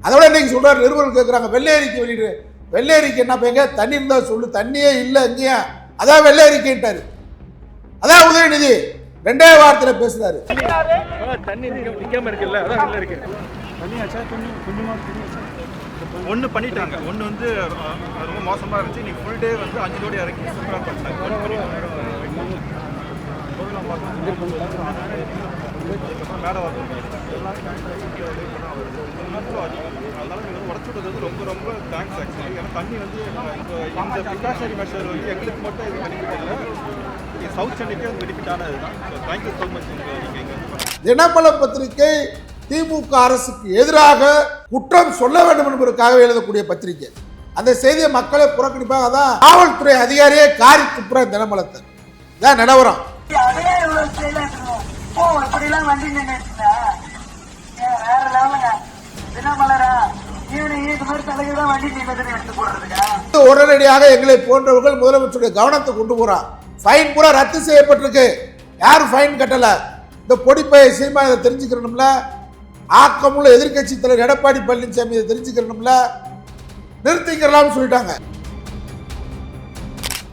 அதோட இன்னைக்கு சொல்றாரு, நிருபர்கள் கேட்குறாங்க வெள்ளை அறிக்கை வெளியிடு. வெள்ளை அறிக்கை என்ன பையங்க, தண்ணி இருந்தா சொல்லு, தண்ணியே இல்லை எங்கேயா, அதான் வெள்ளை அறிக்கைட்டாரு. அதான் உதயநிதி ரெண்டே வாரத்தில் பேசுறாரு. ஒன்று பண்ணிட்டாங்க, ஒன்று வந்து ரொம்ப மோசமாக இருந்துச்சு. இன்னைக்கு ஃபுல் டே வந்து 5 லோடு இறக்கி சூப்பராக பண்ணாங்க. மேடம் அதனால நீங்கள் உடச்சு விட்டது ரொம்ப ரொம்ப தேங்க்ஸ் ஆக்சுவலி. ஏன்னா தண்ணி வந்து இந்த ப்ரிகாஷனரி மெஷர் வந்து எங்களுக்கு மட்டும் இது பெனிஃபிட் இல்லை, சவுத் சென்னைக்கே அது பெனிஃபிட் ஆனது தான். Thank you so much. தினமல பத்திரிகை திமுக அரசுக்கு எதிராக குற்றம் சொல்ல வேண்டும் என்பதற்காக எழுதக்கூடிய பத்திரிகை. அந்த செய்தியை மக்களை புறக்கணிப்பாங்க. அதான் காவல்துறை அதிகாரியே காரி துப்புற தினமலத்தை. இதான் நிலவரம். உடனடியாக எங்களை போன்றவர்கள் முதலமைச்சருடைய கவனத்தை கொண்டு போறான். ஃபைன் பூரா ரத்து செய்யப்பட்டிருக்கு. யாரும் ஃபைன் கட்டல. இந்த பொடிப்பைய சீமா இதை தெரிஞ்சுக்கணும்ல. ஆக்கமுள்ள எதிர்கட்சி தலைவர் எடப்பாடி பழனிசாமி இதை தெரிஞ்சுக்கணும்ல. நிறுத்திக்கலாம்னு சொல்லிட்டாங்க.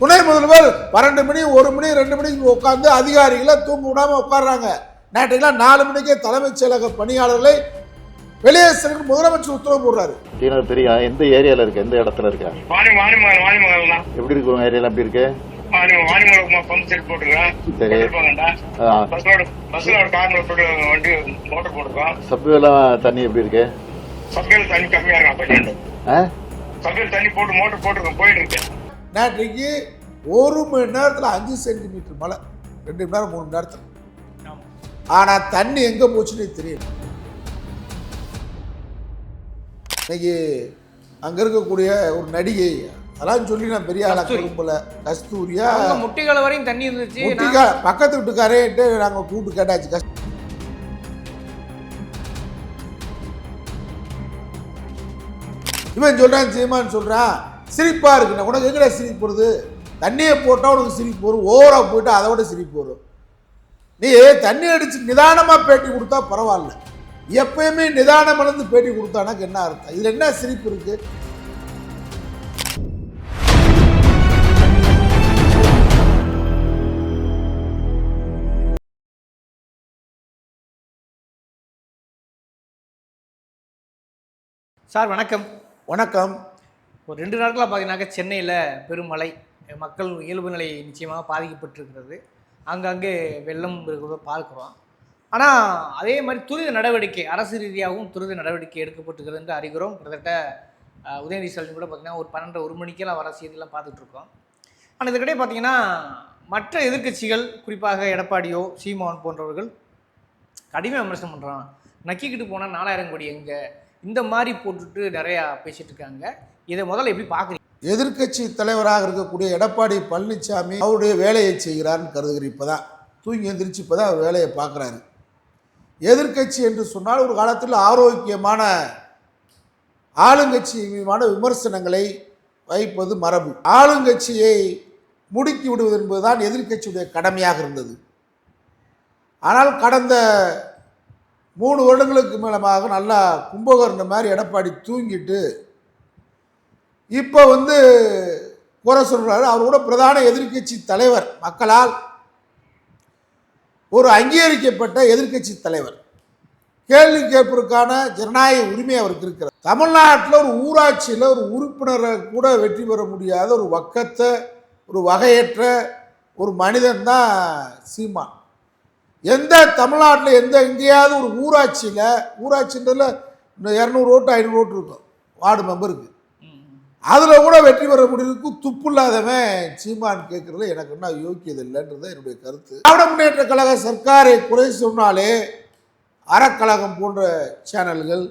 துணை முதல்வர் 12 மணி 1 மணி 2 மணிக்கு உட்கார்ந்து அதிகாரிகளை தூங்க விடாம உட்கார்றாங்க. நேற்றைக்கெல்லாம் 4 மணிக்கே தலைமைச் செயலக பணியாளர்களை வெளியே சென்று முதலமைச்சர் உத்தரவு போடுறாரு. தெரியும் எந்த ஏரியால இருக்கு, எந்த இடத்துல இருக்கு, எப்படி இருக்கு ஏரியால, எப்படி இருக்கு? சப்வேலாம் தண்ணி எப்படி இருக்கு? நேற்றைக்கு 1 மணி நேரத்தில் 5 சென்டிமீட்டர் மழை, 2 மணி நேரம் 3 மணி நேரத்தில். ஆனா தண்ணி எங்க போச்சுன்னு தெரியல. இன்னைக்கு அங்க இருக்கக்கூடிய ஒரு நடிகை, அதெல்லாம் சொல்லி நான் பெரிய ஆளா குடும்பல, கஸ்தூரியா முட்டிகால வரையும் தண்ணி இருந்துச்சு. பக்கத்து வீட்டுக்காரேன்ட்டு நாங்க கூப்பிட்டு கேட்டாச்சு. இவன் சொல்றான், சீமான்னு சொல்றான் சிரிப்பா இருக்குண்ணா. உனக்கு எங்கடா சிரிப்பு வருது? தண்ணியை போட்டா உனக்கு சிரிப்பு வரும், ஓவரா போயிட்டா அதை விட சிரிப்பு வரும். நீ தண்ணி அடிச்சு நிதானமா பேட்டி கொடுத்தா பரவாயில்ல. எப்பயுமே நிதானம் இழந்து பேட்டி கொடுத்தானக்கு என்ன அர்த்தம்? இதுல என்ன சிரிப்பு இருக்கு? சார் வணக்கம். வணக்கம். ஒரு 2 நாட்களாக பார்த்தீங்கன்னாக்க சென்னையில் பெருமழை, மக்கள் இயல்பு நிலை நிச்சயமாக பாதிக்கப்பட்டிருக்கிறது. அங்கங்கே வெள்ளம் இருக்கிறத பார்க்குறோம். ஆனால் அதே மாதிரி துரித நடவடிக்கை, அரசு ரீதியாகவும் துரித நடவடிக்கை எடுக்கப்பட்டிருக்கிறது என்று அறிகிறோம். கிட்டத்தட்ட உதயநிதி ஸ்டாலின் கூட பார்த்திங்கன்னா ஒரு 12 1 மணிக்கெல்லாம் வர செய்தியெல்லாம் பார்த்துட்ருக்கோம். ஆனால் இதுக்கிட்டே பார்த்திங்கன்னா மற்ற எதிர்க்கட்சிகள், குறிப்பாக எடப்பாடியோ சீமான் போன்றவர்கள் கடுமையாக விமர்சனம் பண்ணுறான். நக்கிக்கிட்டு போனால் 4000 கோடி எங்கே, இந்த மாதிரி போட்டுட்டு நிறையா பேசிகிட்டு இருக்காங்க. இதை முதல்ல எப்படி பார்க்குறீங்க? எதிர்கட்சி தலைவராக இருக்கக்கூடிய எடப்பாடி பழனிசாமி அவருடைய வேலையை செய்கிறார்னு கருதுகிறேன். இப்போதான் தூங்கி எந்திரிச்சு இப்போதான் அவர் வேலையை பார்க்குறாரு. எதிர்கட்சி என்று சொன்னால் ஒரு காலத்தில் ஆரோக்கியமான ஆளுங்கட்சி மீதான விமர்சனங்களை வைப்பது மரபு. ஆளுங்கட்சியை முடுக்கி விடுவது என்பதுதான் எதிர்கட்சியுடைய கடமையாக இருந்தது. ஆனால் கடந்த 3 வருடங்களுக்கு மேலமாக நல்லா கும்பகர்ணம் மாதிரி எடப்பாடி தூங்கிட்டு இப்போ குறை சொல்கிறாரு. அவரோட பிரதான எதிர்கட்சி தலைவர், மக்களால் ஒரு அங்கீகரிக்கப்பட்ட எதிர்கட்சி தலைவர், கேள்வி கேட்பதற்கான ஜனநாயக உரிமை அவருக்கு இருக்கிறது. தமிழ்நாட்டில் ஒரு ஊராட்சியில் ஒரு உறுப்பினரை கூட வெற்றி பெற முடியாத ஒரு வக்கத்தை, ஒரு வகையற்ற ஒரு மனிதன் தான் சீமான். எந்த தமிழ்நாட்டில் எங்கேயாவது ஒரு ஊராட்சின்றதில் 200 ஓட்டு 500 ஓட்டு இருக்கும் வார்டு மெம்பருக்கு, அதில் கூட வெற்றி பெற முடியுறதுக்கு துப்பு இல்லாதவன் சீமான் கேட்குறது எனக்கு என்ன யோக்கியது இல்லைன்றது என்னுடைய கருத்து. திராவிட முன்னேற்ற கழக சர்க்காரை குறை சொன்னாலே அறக்கழகம் போன்ற சேனல்கள்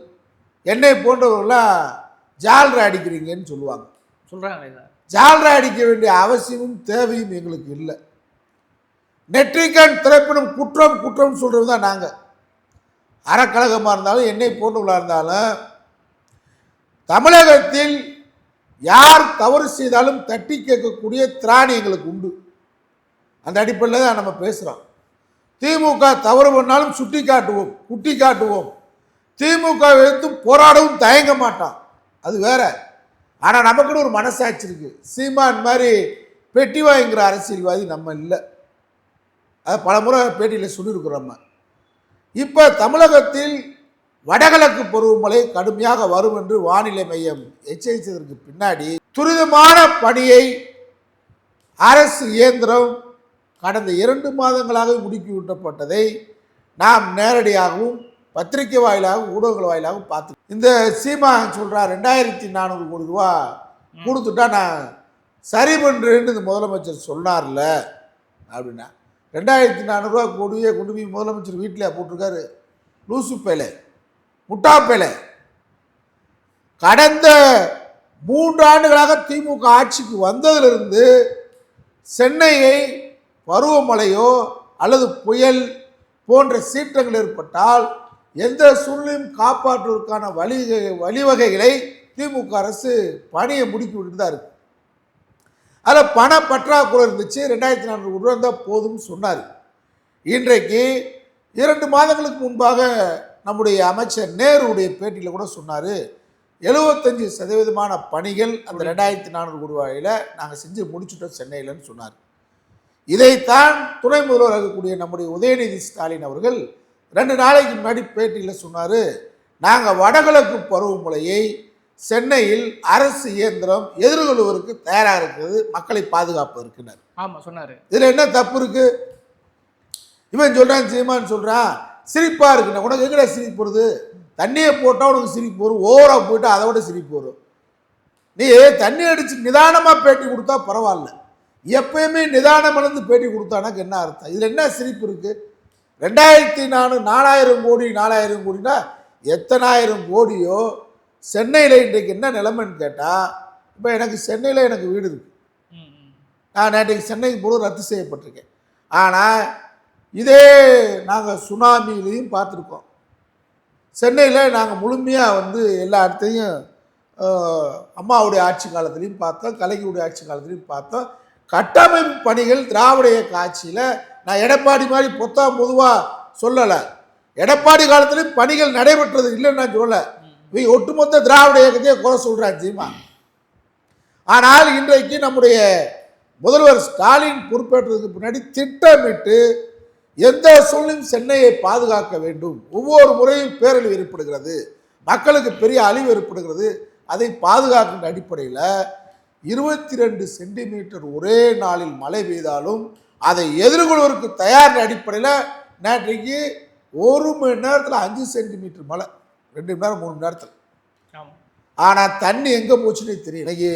என்னை போன்றவர்களாம் ஜால்ரா அடிக்கிறீங்கன்னு சொல்கிறாங்க. ஜால்ரா அடிக்க வேண்டிய அவசியமும் தேவையும் எங்களுக்கு இல்லை. நெற்றிக்கண் திரைப்படம் குற்றம் சொல்கிறது தான் நாங்கள். அறக்கழகமாக இருந்தாலும் என்னை போன்றவர்களாக இருந்தாலும் தமிழகத்தில் யார் தவறு செய்தாலும் தட்டி கேட்கக்கூடிய திராணி எங்களுக்கு உண்டு. அந்த அடிப்படையில் தான் நம்ம பேசுகிறோம். திமுக தவறு பண்ணாலும் குட்டி காட்டுவோம். திமுக எடுத்து போராடவும் தயங்க மாட்டான், அது வேற. ஆனால் நமக்குன்னு ஒரு மனசாட்சி இருக்கு. சீமான் மாதிரி பெட்டி வாங்கிக்கிற அரசியல்வாதி நம்ம இல்லை. அது பல முறை பேட்டியில் சொல்லியிருக்கிறோம். நம்ம இப்போ தமிழகத்தில் வடகிழக்கு பருவமழை கடுமையாக வரும் என்று வானிலை மையம் எச்சரித்ததற்கு பின்னாடி துரிதமான பணியை அரசு இயந்திரம் கடந்த 2 மாதங்களாக முடுக்கிவிட்டப்பட்டதை நாம் நேரடியாகவும் பத்திரிகை வாயிலாகவும் ஊடகங்கள் வாயிலாகவும் பார்த்து. இந்த சீமா சொல்கிறார் 2400 கோடி ரூபா கொடுத்துட்டா நான் சரி பண்ணுறேன்னு இந்த முதலமைச்சர் சொன்னார்ல அப்படின்னா, 2400 ரூபா கோடியே கொண்டு போய் முதலமைச்சர் வீட்டில் போட்டிருக்காரு. லூசு பேலை, முட்டா பேலை. கடந்த 3 ஆண்டுகளாக திமுக ஆட்சிக்கு வந்ததிலிருந்து சென்னையை பருவமழையோ அல்லது புயல் போன்ற சீற்றங்கள் ஏற்பட்டால் எந்த சூழ்நிலையும் காப்பாற்றுவதற்கான வழிவகைகளை திமுக அரசு பணியை முடுக்கி விட்டு தான் இருக்கு. அதில் பண பற்றாக்குறை இருந்துச்சு. 2400 கோடி ரூபா இருந்தால் போதும்னு சொன்னார். இன்றைக்கு 2 மாதங்களுக்கு முன்பாக நம்முடைய அமைச்சர் நேருடைய பேட்டியில் கூட சொன்னார், 75% பணிகள் அந்த 2400 கோடி ரூபாயில் நாங்கள் செஞ்சு முடிச்சுட்டோம் சென்னையிலன்னு சொன்னார். இதைத்தான் துணை முதல்வர் இருக்கக்கூடிய நம்முடைய உதயநிதி ஸ்டாலின் அவர்கள் 2 நாளைக்கு முன்னாடி பேட்டியில் சொன்னார், நாங்கள் வடகிழக்கு பருவமழையை சென்னையில் அரசு இயந்திரம் எதிர்கொள்வதற்கு தயாராக இருக்கிறது, மக்களை பாதுகாப்பதற்குனர். ஆமாம் சொன்னார். இதில் என்ன தப்பு இருக்கு? இவன் சொல்கிறான், சீமான்னு சொல்கிறான், சிரிப்பாக இருக்குண்ணா. உனக்கு எங்கடா சிரிப்பு வருது? தண்ணியை போட்டால் உனக்கு சிரிப்பு வரும், ஓவராக போயிட்டால் அதை விட சிரிப்பு வரும். நீ தண்ணி அடித்து நிதானமாக பேட்டி கொடுத்தா பரவாயில்ல, எப்பயுமே நிதானம் இழந்து பேட்டி கொடுத்தானாக்கு என்ன அர்த்தம்? இதில் என்ன சிரிப்பு இருக்குது? 4000 கோடி 4000 கோடினா எத்தனாயிரம் கோடியோ சென்னையில் இன்றைக்கு என்ன நிலைமைன்னு கேட்டால், இப்போ எனக்கு சென்னையில் எனக்கு வீடு இருக்குது, நான் நேற்றைக்கு சென்னைக்கு போது ரத்து செய்யப்பட்டிருக்கேன். ஆனால் இதே நாங்கள் சுனாமிலையும் பார்த்துருக்கோம். சென்னையில் நாங்கள் முழுமையாக எல்லா இடத்தையும் அம்மாவுடைய ஆட்சி காலத்துலேயும் பார்த்தோம், கலைஞருடைய ஆட்சி காலத்துலேயும் பார்த்தோம். கட்டமைப்பு பணிகள் திராவிட இயக்க ஆட்சியில் நான் எடப்பாடி மாதிரி பொதுவாக சொல்லலை, எடப்பாடி காலத்துலேயும் பணிகள் நடைபெற்றது இல்லைன்னு நான் சொல்லலை. இவங்க ஒட்டுமொத்த திராவிட இயக்கத்தையே குறை சொல்கிறான் சீமா. ஆனால் இன்றைக்கு நம்முடைய முதல்வர் ஸ்டாலின் பொறுப்பேற்றதுக்கு பின்னாடி திட்டமிட்டு எந்த சூழ்நிலையும் சென்னையை பாதுகாக்க வேண்டும், ஒவ்வொரு முறையும் பேரழிவு ஏற்படுகிறது, மக்களுக்கு பெரிய அழிவு ஏற்படுகிறது, அதை பாதுகாக்கின்ற அடிப்படையில் 22 சென்டிமீட்டர் ஒரே நாளில் மழை பெய்தாலும் அதை எதிர்கொள்வதற்கு தயார் அடிப்படையில் நேற்றைக்கு 1 மணி நேரத்தில் 5 சென்டிமீட்டர் மழை, 2 மணி நேரம் 3 மணி நேரத்தில். ஆனால் தண்ணி எங்கே போச்சுன்னே தெரியும். இன்னைக்கு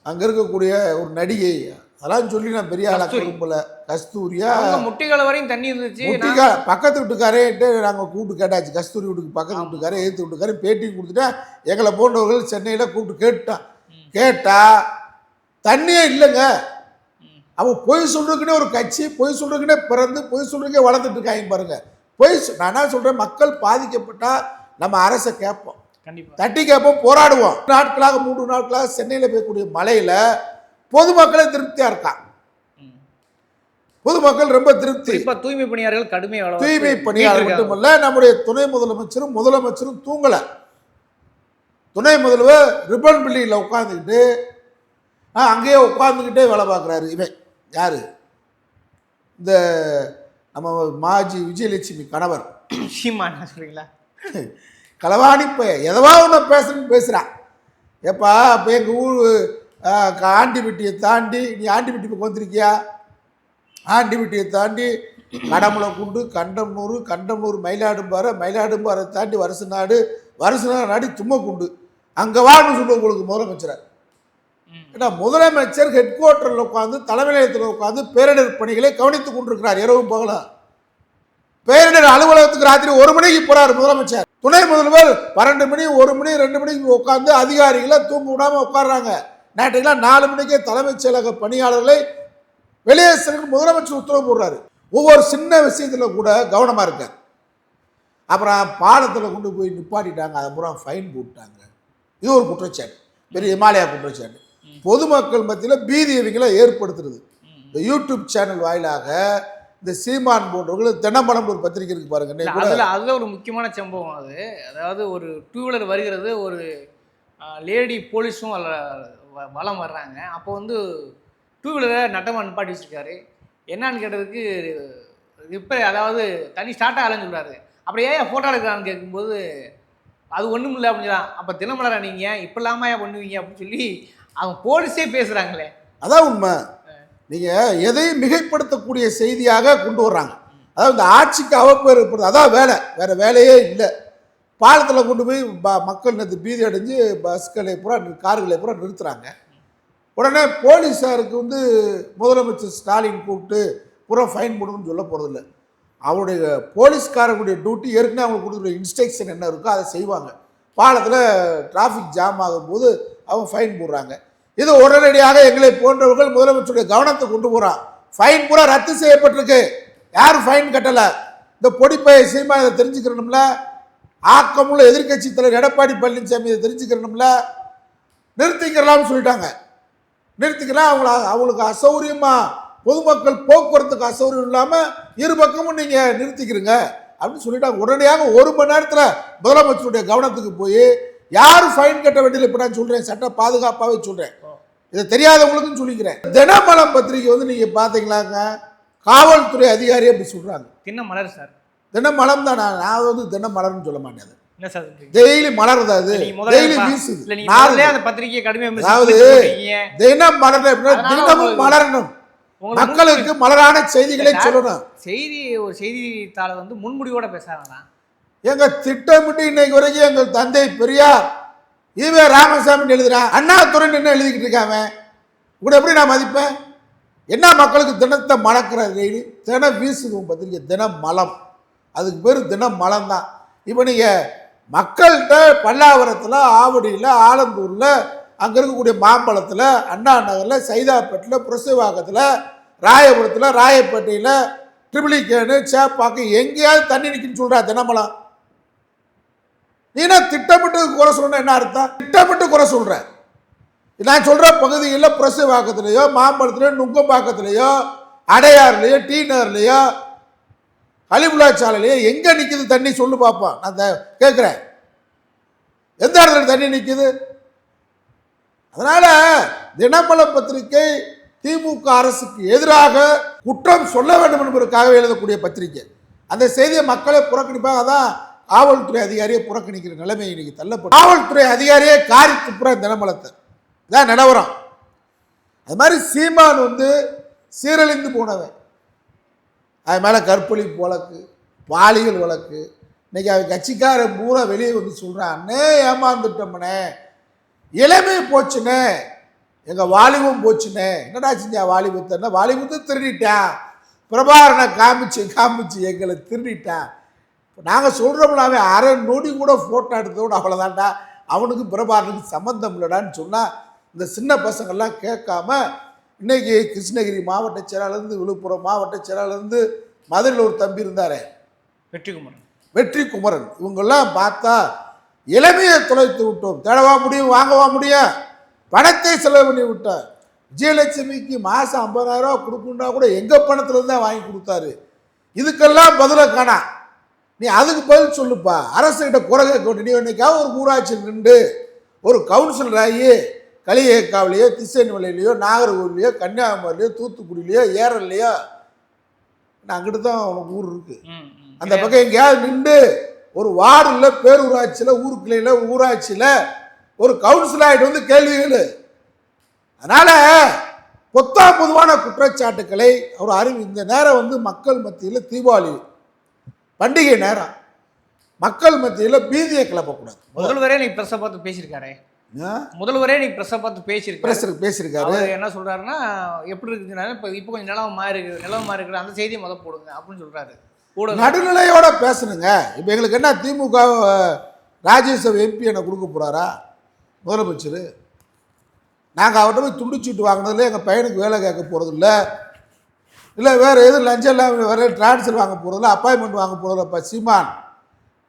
அங்கே இருக்கக்கூடிய ஒரு நடிகை, அதெல்லாம் சொல்லி நான் பெரிய ஆளாக விரும்பல, கஸ்தூரியா முட்டிக்கால வரையும் தண்ணி இருந்துச்சு. முட்டிக்கால பக்கத்து வீட்டுக்காரேட்டு நாங்கள் கூப்பிட்டு கேட்டாச்சு, கஸ்தூரி வீட்டுக்கு பக்கத்து வீட்டுக்காரே எதிர்த்து வீட்டுக்காரே பேட்டி கொடுத்துட்டா எங்களை போன்றவர்கள் சென்னையில் கூப்பிட்டு கேட்டான். கேட்டால் தண்ணியே இல்லைங்க. அவன் பொய் சொல்றதுக்குன்னே ஒரு கட்சி, பொய் சொல்றதுக்குன்னே பிறந்து பொய் சொல்றதுக்கே வளர்ந்துட்டு இருக்காங்க பாருங்க. நான் என்ன சொல்கிறேன், மக்கள் பாதிக்கப்பட்டால் நம்ம அரசை கேட்போம், தட்டி கேட்போம், போராடுவோம். 3 நாட்களாக சென்னையில் போயக்கூடிய மழையில் பொதுமக்களே திருப்தியாக இருக்கான். பொதுமக்கள் ரொம்ப திருப்தி. தூய்மை பணியாளர்கள் கடுமையாக, தூய்மை பணியாளர் மட்டுமல்ல, நம்முடைய துணை முதலமைச்சரும் தூங்கலை. துணை முதல்வர் ரிப்பன் பில்டிங்கில் உட்காந்துக்கிட்டு அங்கேயே உட்காந்துக்கிட்டே வேலை பார்க்குறாரு. இவன் யார்? இந்த நம்ம மாஜி விஜயலட்சுமி கணவர் சீமான் சொல்றீங்களா? களவாணி எதவா ஒன்று பேசுகிறான். ஏப்பா இப்போ எங்கள் ஊர் ஆண்டிபட்டியை தாண்டி நீ ஆண்டிபட்டி வந்திருக்கியா? ஆண்டிபட்டியை தாண்டி கடமலைக்குண்டு, கண்டம்னூர், மயிலாடும்பாறை தாண்டி வருஷநாடு நாடி தும்மக்குண்டு, அங்கே வான்னு சொல்லுவோம் உங்களுக்கு முதலமைச்சரை. ஏன்னா முதலமைச்சர் ஹெட் குவார்ட்டரில் உட்காந்து தலைமை நிலையத்தில் உட்காந்து பேரிடர் பணிகளை கவனித்துக் கொண்டிருக்கிறார். இரவும் பகலும் பேரிடர் அலுவலகத்துக்கு ராத்திரி 1 மணிக்கு போறார் முதலமைச்சர். துணை முதல்வர் 12 மணி 1 மணி 2 மணிக்கு உட்காந்து அதிகாரிகளை தூங்க விடாமல் உட்காடுறாங்க. நேற்றைக்கெல்லாம் 4 மணிக்கே தலைமைச் செயலக பணியாளர்களை வெளியே சென்று முதலமைச்சர் உத்தரவு போடுறாரு. ஒவ்வொரு சின்ன விஷயத்தில் கூட கவனமாக இருக்கார். அப்புறம் பாலத்தில் கொண்டு போய் நிப்பாட்டிட்டாங்க, அதுக்கப்புறம் ஃபைன் போட்டாங்க. இது ஒரு குற்றச்சாட்டு, பெரிய இமாலயா குற்றச்சாட்டு. பொதுமக்கள் மத்தியில் பீதி இவங்களை ஏற்படுத்துறது. இந்த யூடியூப் சேனல் வாயிலாக இந்த சீமான் போன்றவர்கள் தினமலம் ஒரு பத்திரிகை இருக்கு பாருங்க. அதுல ஒரு முக்கியமான சம்பவம் அது. அதாவது ஒரு 2 வீலர் வருகிறது, ஒரு லேடி போலீஸும் வலம் வர்றாங்க. அப்போ வந்து 2 வீலரை நட்டமாக நிப்பாட்டி வச்சிருக்காரு. என்னான்னு கேட்டதுக்கு ரிப்பேர், அதாவது தண்ணி ஸ்டார்ட் ஆகலன்னு சொல்கிறாரு. அப்படி ஏன் ஃபோட்டோ எடுக்கிறான்னு கேட்கும்போது அது ஒன்றும் இல்லை அப்படின்னு சொல்லலாம். அப்போ தினமலரா நீங்கள் இப்போ இல்லாமல் ஏன் பண்ணுவீங்க அப்படின்னு சொல்லி அவங்க போலீஸே பேசுகிறாங்களே. அதான் உண்மை. நீங்கள் எதையும் மிகைப்படுத்தக்கூடிய செய்தியாக கொண்டு வர்றாங்க. அதாவது இந்த ஆட்சிக்கு அவப்பேர் ஏற்படுது, அதான் வேலை, வேறு வேலையே இல்லை. பாலத்தில் கொண்டு போய் மக்கள் நேற்று பீதி அடைஞ்சு பஸ்களை பூரா கார்களை பூரா நிறுத்துகிறாங்க. உடனே போலீஸாருக்கு வந்து முதலமைச்சர் ஸ்டாலின் கூப்பிட்டு பூரா ஃபைன் போடணும்னு சொல்ல போகிறதில்ல. அவருடைய போலீஸ்காரங்களுடைய டியூட்டி ஏற்கனவே அவங்களுக்கு கொடுக்குற இன்ஸ்ட்ரக்ஷன் என்ன இருக்கோ அதை செய்வாங்க. பாலத்தில் டிராஃபிக் ஜாம் ஆகும்போது அவங்க ஃபைன் போடுறாங்க. இது உடனடியாக எங்களை போன்றவர்கள் முதலமைச்சருடைய கவனத்தை கொண்டு போகிறான். ஃபைன் பூரா ரத்து செய்யப்பட்டிருக்கு, யாரும் ஃபைன் கட்டலை. இந்த பொடிப்பைய சீமா இதை தெரிஞ்சுக்கிறணும்ல, ஆக்கமுள்ள எதிர்கட்சி தலைவர் எடப்பாடி பழனிசாமி இதை தெரிஞ்சுக்கிறணும்ல. நிறுத்திக்கலாம்னு சொல்லிட்டாங்க. நிறுத்திக்கலாம். அவங்களுக்கு அசௌரியமாக பொதுமக்கள் போக்குவரத்துக்கு அசௌரியம் இல்லாமல் இரு பக்கமும் நீங்கள் நிறுத்திக்கிறீங்க அப்படின்னு சொல்லிட்டாங்க. உடனடியாக 1 மணி நேரத்தில் முதலமைச்சருடைய கவனத்துக்கு போய் யாரும் ஃபைன் கட்ட வேண்டியது. இப்போ நான் சொல்கிறேன், சட்ட பாதுகாப்பாகவே சொல்கிறேன், இதை தெரியாதவங்களுக்கும் சொல்லிக்கிறேன். தினமலம் பத்திரிகை வந்து நீங்கள் பார்த்தீங்களாங்க, காவல்துறை அதிகாரி அப்படி சொல்கிறாங்க. தினமலர் சார், தினமலம் தான். நான் வந்து தினமலர்னு சொல்ல மாட்டேன். என்ன சார் டெய்லி மலருது, அது டெய்லி வீசுது. அதாவது தினம் மலர், தினமும் மலரணும், மக்களுக்கு மலரான செய்திகளை சொல்லணும். ஒரு செய்தித்தாளை வந்து முன்முடிவோட பேசுறாங்க. எங்க திட்டமிட்டு இன்னைக்கு வரைக்கும் எங்கள் தந்தை பெரியார் ஈவே ராமசாமி எழுதுறான், அண்ணாதுரை என்ன எழுதிக்கிட்டு இருக்காங்க. கூட எப்படி நான் மதிப்பேன்? என்ன மக்களுக்கு தினத்தை மணக்கிற டெய்லி தினம் வீசுது பத்திரிக்கை தினம் மலம், அதுக்கு பேர் தினம் மலம் தான். இப்போ நீங்கள் மக்கள்கிட்ட பல்லாவரத்தில், ஆவடியில், ஆலந்தூரில், அங்கே இருக்கக்கூடிய மாம்பழத்தில், அண்ணா நகரில், சைதாப்பேட்டில், புரசைவாக்கத்தில், ராயபுரத்தில், ராயப்பேட்டையில், ட்ரிபிளிகேனு, சேப்பாக்கம் எங்கேயாவது தண்ணி நிற்குன்னு சொல்கிறா தினமலம். நீனா திட்டமிட்டு குறை சொல்லணும். என்ன அர்த்தம்? திட்டமிட்டு குறை சொல்கிறேன். நான் சொல்கிற பகுதிகளில் புரசைவாக்கத்துலேயோ, மாம்பழத்துலையோ, நுங்கம்பாக்கத்துலேயோ, அடையாறுலையோ, டி நகர்லையோ, கலிபுலா சாலையிலேயே எங்கே நிற்குது தண்ணி சொல்லு பார்ப்போம். நான் கேட்குறேன், எந்த இடத்துல தண்ணி நிற்குது? அதனால் தினமல பத்திரிகை திமுக அரசுக்கு எதிராக குற்றம் சொல்ல வேண்டும் என்பதற்காக எழுதக்கூடிய பத்திரிகை. அந்த செய்தியை மக்களே புறக்கணிப்பாங்க. அதான் காவல்துறை அதிகாரியை புறக்கணிக்கிற நிலைமை இன்னைக்கு தள்ளப்படும். காவல்துறை அதிகாரியே காரி துப்புற தினமலத்தை இதான் நிலவரம். அது மாதிரி சீமான் வந்து சீரழிந்து போனவன். அது மேலே கற்பழிப்பு வழக்கு, பாலியல் வழக்கு. இன்னைக்கு அவன் கட்சிக்காரன் பூரா வெளியே வந்து சொல்கிறான், அண்ணே ஏமாந்துட்டோம்னே, இளமை போச்சுனே, எங்கள் வாலிபம் போச்சுனே. என்னடா செஞ்சா வாலிபத்தை? வாலிபத்தை திருடிட்டான், பிரபாகரனை காமிச்சு எங்களை திருடிட்டான். இப்போ நாங்கள் சொல்கிறோம்ல, அவன் அரை நொடி கூட ஃபோட்டோ எடுத்தோடு அவ்வளோதான்டா, அவனுக்கு பிரபாகரனுக்கு சம்மந்தம் இல்லைடான்னு சொன்னால் இந்த சின்ன பசங்கள்லாம் கேட்காம இன்றைக்கி கிருஷ்ணகிரி மாவட்ட செயலாளர்லேருந்து, விழுப்புரம் மாவட்ட செயலாளர்லேருந்து, மதுரையில் ஒரு தம்பி இருந்தார் வெற்றிக்குமரன், இவங்கெல்லாம் பார்த்தா இளமையை தொலைத்து விட்டோம், தேடவா முடியும், வாங்கவா முடியும், பணத்தை செலவு பண்ணி விட்டோம். விஜயலட்சுமிக்கு மாதம் 50,000 ரூபா கொடுக்குன்னா கூட எங்கள் பணத்தில் தான் வாங்கி கொடுத்தாரு. இதுக்கெல்லாம் பதிலை காணா. நீ அதுக்கு பதில் சொல்லுப்பா. அரசுகிட்ட குறை கேட்க வேண்டிய நீ என்னைக்காவது ஒரு ஊராட்சியில் நின்று ஒரு கவுன்சிலர் ஆகி களியக்காவிலையோ, திசைநிலையிலையோ, நாகர்கோவிலையோ, கன்னியாகுமரிலையோ, தூத்துக்குடியிலையோ, ஏரல்லையோ, அங்கிட்டு தான் உனக்கு ஊர் இருக்கு. அந்த பக்கம் எங்கேயாவது நின்று ஒரு வார்டில், பேரூராட்சியில், ஊருக்குள்ளையில், ஊராட்சியில் ஒரு கவுன்சிலர் ஆகிட்டு வந்து கேள்விகள். அதனால் பொதுவான குற்றச்சாட்டுக்களை அவர் இந்த நேரம் வந்து மக்கள் மத்தியில் தீபாவளி பண்டிகை நேரம், மக்கள் மத்தியில் பீதியை கிளப்பக்கூடாது. முதல்வரே நீ பிரஸை பார்த்து பேசியிருக்காரு. முதல்வரே நீ பிரஸை பார்த்து பேசியிருக்காரு. என்ன சொல்றாருன்னா, எப்படி இருக்குதுன்னா, இப்போ கொஞ்சம் நிலவமா இருக்கிற அந்த செய்தியை போடுங்க அப்படின்னு சொல்றாரு. நடுநிலையோட பேசணுங்க. இப்போ எங்களுக்கு என்ன திமுக ராஜ்யசபா எம்பி என்ன கொடுக்க போறாரா முதலமைச்சர்? நாங்கள் அவர்கிட்ட போய் துண்டிச்சுட்டு வாங்கினதில்ல, எங்கள் பையனுக்கு வேலை கேட்க போகிறதில்ல, இல்லை வேறு எதுவும் லஞ்சம் இல்லாமல் வேறு ட்ரான்ஸ்ஃபர் வாங்க போகிறதில்ல, அப்பாயின்மெண்ட் வாங்க போகிறதில்லப்பா. சீமான்,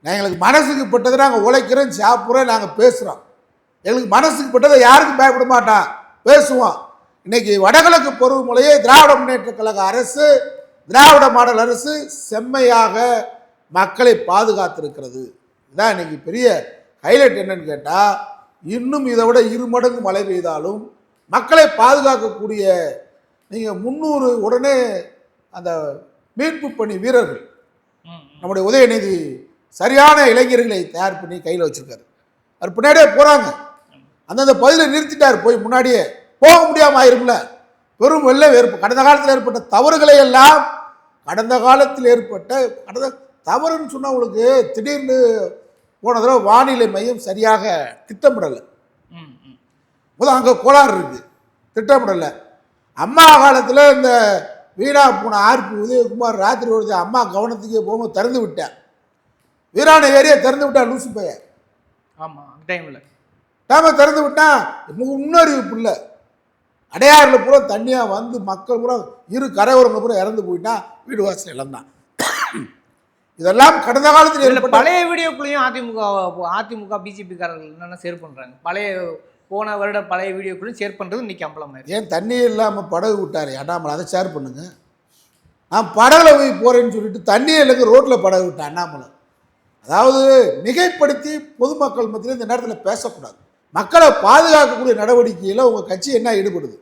எங்களுக்கு மனசுக்கு பட்டதை நாங்கள் உழைக்கிறோம், சாப்பிட்றோம், நாங்கள் பேசுகிறோம். எங்களுக்கு மனசுக்கு பட்டதை யாருக்கும் பயப்பட மாட்டான், பேசுவோம். இன்றைக்கி வடகிழக்கு பருவமழையை திராவிட முன்னேற்ற கழக அரசு திராவிட மாடல் அரசு செம்மையாக மக்களை பாதுகாத்திருக்கிறது. இதான் இன்னைக்கு பெரிய ஹைலைட். என்னன்னு கேட்டால், இன்னும் இதை விட 2 மடங்கு மழை பெய்தாலும் மக்களை பாதுகாக்கக்கூடிய நீங்கள் 300 உடனே அந்த மீட்பு பணி வீரர்கள் நம்முடைய உதயநிதி சரியான இளைஞர்களை தயார் பண்ணி கையில் வச்சிருக்காரு. அவர் பின்னாடியே போகிறாங்க. அந்தந்த பகுதியில் நிறுத்திட்டார். போய் முன்னாடியே போக முடியாமல் ஆயிரும்ல. பெரும் வெள்ளம் கடந்த காலத்தில் ஏற்பட்ட தவறுகளை எல்லாம் கடந்த தவறுன்னு சொன்னால் உங்களுக்கு திடீர்னு போன தடவை வானிலை மையம் சரியாக திட்டமிடலை. முதல் அங்கே கோளாறு இருக்குது, திட்டமிடலை. அம்மா காலத்தில் இந்த வீணா போன ஆர்பி உதயகுமார் ராத்திரி ஒரு அம்மா கவனத்துக்கே போகும்போது திறந்து விட்டேன். வீரான ஏரியா திறந்து விட்டா லூசு பைய. ஆமாம், டைமில் திறந்து விட்டா முன்னறிவிப்பு இல்லை. அடையாறில் பூரா தண்ணியாக வந்து மக்கள் பூரா கரையோரங்க பூரா இறந்து போயிட்டா வீடு வாசல் இழந்தான். இதெல்லாம் கடந்த காலத்தில் பழைய வீடியோக்குள்ளேயும் அதிமுக பிஜேபிக்காரர்கள் என்னென்ன ஷேர் பண்ணுறாங்க. போன வருட பழைய வீடியோக்குள்ளேயும் ஷேர் பண்ணுறது இன்றைக்கி அம்பலம். ஏன் தண்ணி இல்லாமல் படகு விட்டார் அண்ணாமலை, அதை ஷேர் பண்ணுங்க. நான் படகுல போய் போகிறேன்னு சொல்லிட்டு தண்ணி இல்லைங்க ரோட்டில் படகு விட்டேன் அண்ணாமலை. அதாவது மிகைப்படுத்தி பொதுமக்கள் மத்தியில் இந்த நேரத்தில் பேசக்கூடாது. மக்களை பாதுகாக்கக்கூடிய நடவடிக்கையில் உங்கள் கட்சி என்ன ஈடுபடுது?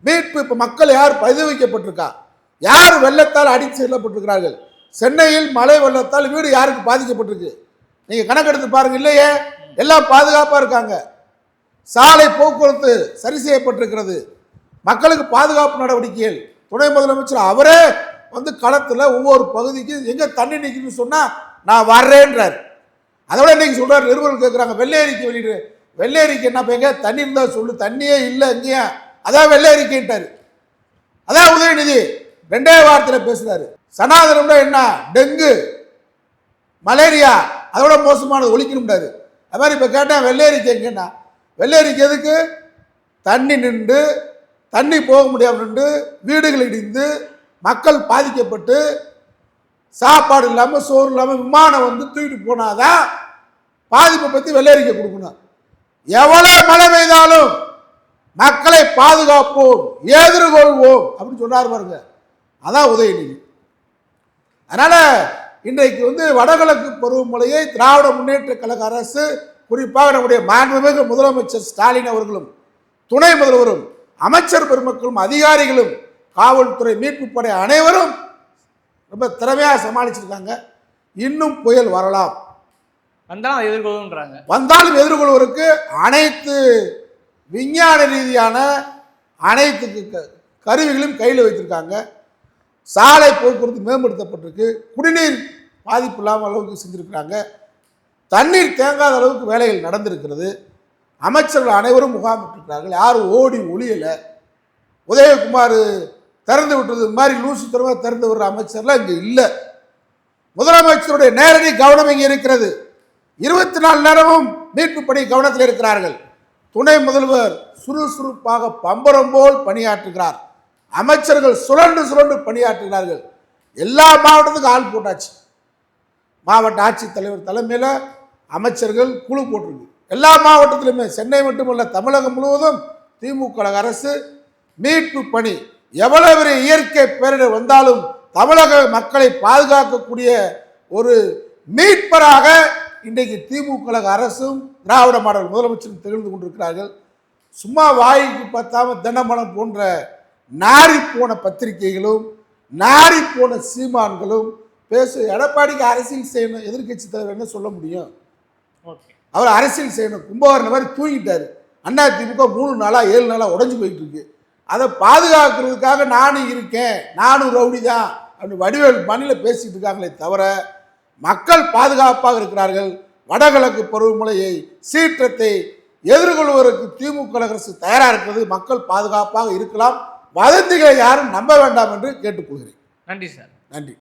மீட்பு இப்போ மக்கள் யார் பதிவு வைக்கப்பட்டிருக்கா? யார் வெள்ளத்தால் அடித்து செல்லப்பட்டிருக்கிறார்கள்? சென்னையில் மழை வெள்ளத்தால் வீடு யாருக்கு பாதிக்கப்பட்டிருக்கு? நீங்கள் கணக்கெடுத்து பாருங்கள். இல்லையே, எல்லாம் பாதுகாப்பாக இருக்காங்க. சாலை போக்குவரத்து சரி செய்யப்பட்டிருக்கிறது. மக்களுக்கு பாதுகாப்பு நடவடிக்கைகள் துணை முதலமைச்சர் அவரே வந்து களத்தில் ஒவ்வொரு பகுதிக்கு எங்கே தண்ணி நிற்குன்னு சொன்னால் நான் வர்றேன்றார். அதோட இன்னைக்கு சொல்கிறார், நிருபர்கள் கேட்குறாங்க வெள்ளை அறிக்கை வெளியிடு. வெள்ளை அறிக்கை என்ன எங்க தண்ணி இருந்தால் சொல்லு, தண்ணியே இல்லை எங்கேயா, அதான் வெள்ளை அறிக்கைன்ட்டார். அதான் உதயநிதி 2 வாரத்தில் பேசுகிறாரு. சனாதனம்னா என்ன? டெங்கு மலேரியா அதோட மோசமானது ஒழிக்கணும்டாரு. அது மாதிரி இப்போ கேட்டேன் வெள்ளை அறிக்கை எங்கன்னா, வெள்ளை அறிக்கை எதுக்கு? தண்ணி நின்று தண்ணி போக முடியாமல் நின்று வீடுகள் இடிந்து மக்கள் பாதிக்கப்பட்டு சாப்பாடு இல்லாமல் சோறு இல்லாமல் விமானம் வந்து தூக்கிட்டு போனாதான் பாதிப்பை பற்றி வெள்ளை அறிக்கை கொடுக்கணும். எவ்வளோ மழை பெய்தாலும் மக்களை பாதுகாப்போம், எதிர்கொள்வோம் அப்படின்னு சொன்னார் பாருங்க. அதான் உதயநிதி. அதனால் இன்றைக்கு வந்து வடகிழக்கு பருவமழையை திராவிட முன்னேற்ற கழக அரசு, குறிப்பாக நம்முடைய மாண்புமிகு முதலமைச்சர் ஸ்டாலின் அவர்களும் துணை முதல்வரும் அமைச்சர் பெருமக்களும் அதிகாரிகளும் காவல்துறை மீட்பு படை அனைவரும் ரொம்ப திறமையாக சமாளிச்சிருக்காங்க. இன்னும் புயல் வரலாம், வந்தாலும் எதிர்கொள்வதற்கு அனைத்து விஞ்ஞான ரீதியான அனைத்து கருவிகளையும் கையில் வைத்திருக்காங்க. சாலை போக்குவரத்து மேம்படுத்தப்பட்டிருக்கு. குடிநீர் பாதிப்பு இல்லாமல் அளவுக்கு செஞ்சுருக்கிறாங்க. தண்ணீர் தேங்காத அளவுக்கு வேலைகள் நடந்திருக்கிறது. அமைச்சர்கள் அனைவரும் முகாமிட்டிருக்கிறார்கள். யாரும் ஓடி ஒளியலை. உதயகுமார் திறந்து விட்டது மாதிரி லூசு திறமை திறந்து விடுற அமைச்சர்லாம் இங்கே இல்லை. முதலமைச்சருடைய நேரடி கவனம் இங்கே இருக்கிறது. 24 நேரமும் மீட்பு பணி கவனத்தில் இருக்கிறார்கள். துணை முதல்வர் சுறுசுறுப்பாக பம்பரம் போல் பணியாற்றுகிறார். அமைச்சர்கள் சுழன்று சுழன்று பணியாற்றுகிறார்கள். எல்லா மாவட்டத்துக்கும் ஆள் போட்டாச்சு. மாவட்ட ஆட்சித்தலைவர் தலைமையில் அமைச்சர்கள் குழு போட்டிருக்கு. எல்லா மாவட்டத்திலுமே, சென்னை மட்டுமல்ல தமிழகம் முழுவதும் திமுக அரசு மீட்பு பணி, எவ்வளவு பெரிய இயற்கை பேரிடர் வந்தாலும் தமிழக மக்களை பாதுகாக்கக்கூடிய ஒரு மீட்பராக இன்றைக்கு திமுக அரசும் திராவிட மாடல் முதலமைச்சரும் திகழ்ந்து கொண்டிருக்கிறார்கள். சும்மா வாய்க்கு பத்தாம தினமலம் போன்ற நாரி போன பத்திரிகைகளும் நாரி போன சீமான்களும் பேசு. எடப்பாடிக்கு அரசியல் செய்யணும், எதிர்கட்சி தலைவர் என்ன சொல்ல முடியும்? அவர் அரசியல் செய்யணும். கும்பகர்ண மாதிரி தூங்கிட்டாரு. அண்ணா திமுக 3 நாளாக 7 நாளாக உடஞ்சி போயிட்டு இருக்கு. அதை பாதுகாக்கிறதுக்காக நானும் இருக்கேன், நானும் ரவுடி தான் அப்படின்னு வடிவேல் மண்ணில் பேசிட்டு இருக்காங்களே தவிர மக்கள் பாதுகாப்பாக இருக்கிறார்கள். வடகிழக்கு பருவமழையை சீற்றத்தை எதிர்கொள்வதற்கு திமுக அரசு தயாராக இருக்கிறது. மக்கள் பாதுகாப்பாக இருக்கலாம். வதந்திகளை யாரும் நம்ப வேண்டாம் என்று கேட்டுக்கொள்கிறேன். நன்றி சார். நன்றி.